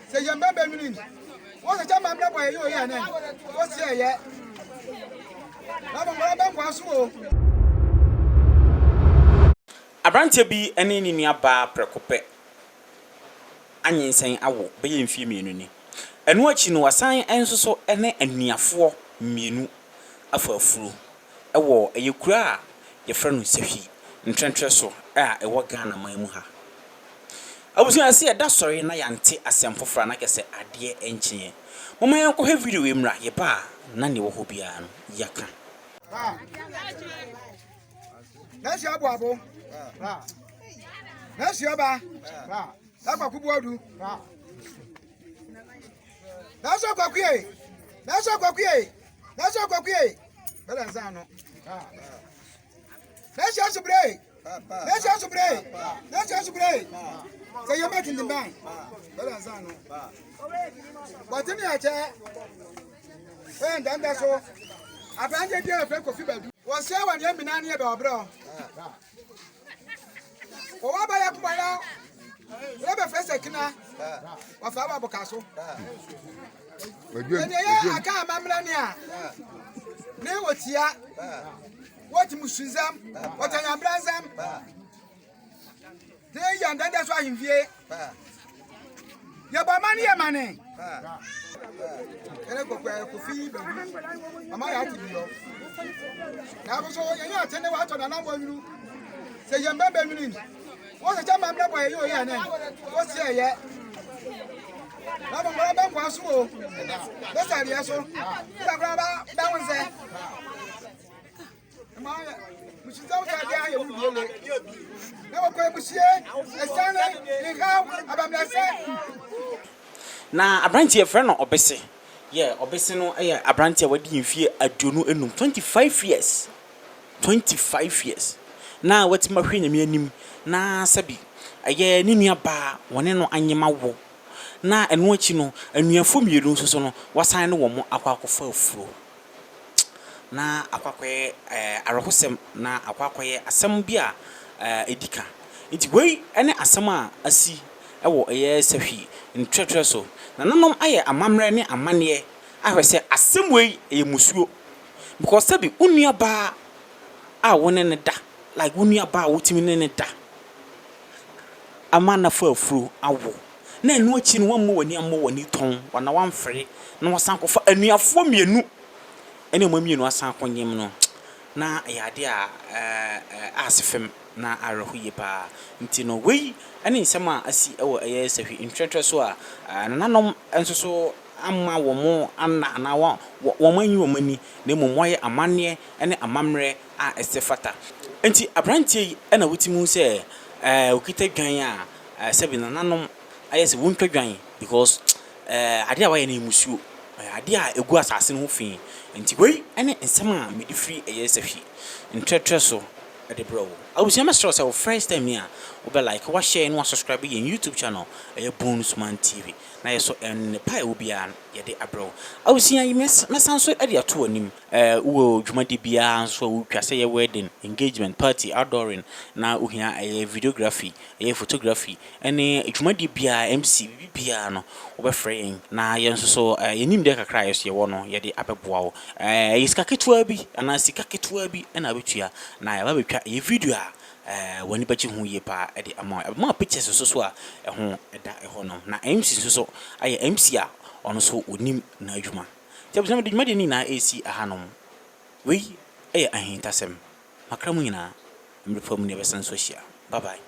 Say your member meaning. What's the time I'm not by you here? What's here yet? Abrante bi ene ni aba prekope anyensen awo be ye mfie mienu ni eno achi no wasan ensoso ene anuafo mienu afafuru ewo eyekura a ye fra no Sefwi ntrentre so a ewo Ghana man mu ha abusu ase e da sori na yante asempofra na kese ade enchie mama yanko he video we mra ye ba na ne wo ho bia no yaka That's your babo. That's your ba. That's what people do. That's what Kokie. That's what Kokie. That's what Kokie. Belazano. That's your spray. That's your spray. That's your spray. So you're making the bank. Belazano. But in your chair, and then that's all. I've handed you a friend coffee bed. Was there when you're Minani about bro? What about your boy? Never first a kina of our Bocasso. I can't remember near. Near what's here. What Mushizam, what I am Brazam. They and then that's why in VA. Your money. Am I out to you? Now, so you're not telling what on a number you say, your member meaning. What's the time I'm not by you here? What's here yet? I'm a brother was so. That's idea so. That one's there. Which is out there. You will be never quite to see a son in how about myself. Na Abrante friend Obise. Yeah, Obise no Abrante wadi mfie aduonu enum 25 years. 25 years. Na wati mahwe nyame anim na sabi aye ni nua ba wone no anyema wo. Na eno achi no anuafo mienu so no wasan ne wo mo akwakofa afuro. Na akwakoye arehosem na akwakoye asem bi a edika. Nti wei ene asem a asi ewo Sefwi ntwetwe so. Nananom aye amamre ne amane ahwese asem wei emusuo because sabi unua ba a wone ne da like unua ba wotimi ne da amana fa afuro awo na enu achi no wammo wani ammo wani ton wana wamfre na wasan kofa anuafo mienu ene mo mienu asan konyem no na yade a asefem na arahuye pa nti no wei ene nsema asi ewo Sefwi ntwetwe so a nananom ensoso amma wo mo anna na wo manyi wo mani na momoye amane ene amamre a esefata nti Abrante ena wutimu se okita dwan a sebi nananom ayese wontwa dwan because ade a waye na emusuo ade a egu asase no fi nti wei ene nsema medifri Sefwi ntwetwe so ade bro I was your first time here. Be like, what share and subscribe in YouTube channel, a bonus man TV. Now, so and the pie will be an yet abro. I was seeing you miss sound so at your two and him. Jumadi Bia, so we can say a wedding, engagement, party, outdooring. Now we have a videography, a photography, and a Jumadi Bia MC piano over fraying. Now, so you need to cry as you want, yet the upper bow. Is Kaketwabi, and I see Kaketwabi, and I will cheer. Now, I will cut a video. When you bet you who ye pa at the amount more pictures so a home at that honor. Now, MC so I MCA on so would name Najuma. There was never made in AC a Hanom. We, I ain't as him. Macramina, and reform never sense social. Bye bye.